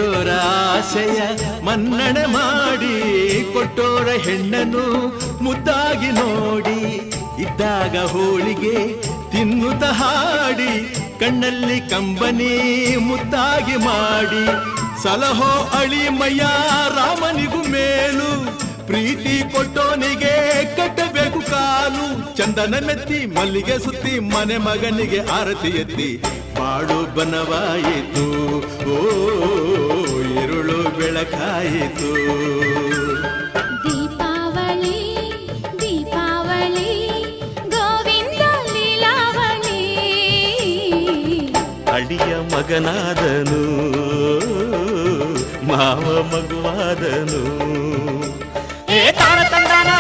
ಹೆತ್ತೋರ ಆಸೆಯ ಮನ್ನಣೆ ಮಾಡಿ ಕೊಟ್ಟೋರ ಹೆಣ್ಣನು ಮುದ್ದಾಗಿ ನೋಡಿ ಇದ್ದಾಗ ಹೋಳಿಗೆ ತಿನ್ನುತ್ತ ಹಾಡಿ ಕಣ್ಣಲ್ಲಿ ಕಂಬನಿ ಮುದ್ದಾಗಿ ಮಾಡಿ ಸಲಹೋ ಅಳಿಮಯ್ಯ ರಾಮನಿಗೂ ಮೇಲು ಪ್ರೀತಿ ಕೊಟ್ಟೋನಿಗೆ ಕಟ್ಟಬೇಕು ಕಾಲು ಚಂದನ ಮೆತ್ತಿ ಮಲ್ಲಿಗೆ ಸುತ್ತಿ ಮನೆ ಮಗನಿಗೆ ಆರತಿ ಎತ್ತಿ ಬಾಳು ಬನವಾಯಿತು ಓ ഇരുಳು ಬೆಳಕಾಯಿತು. ದೀಪಾವಳಿ ದೀಪಾವಳಿ ಗೋವಿಂದ ಲೀಲಾವಳಿ ಅಳಿಯ ಮಗನಾದನು ಮಾವ ಮಗುವಾದನು. ತಾನ ತಂದಾನ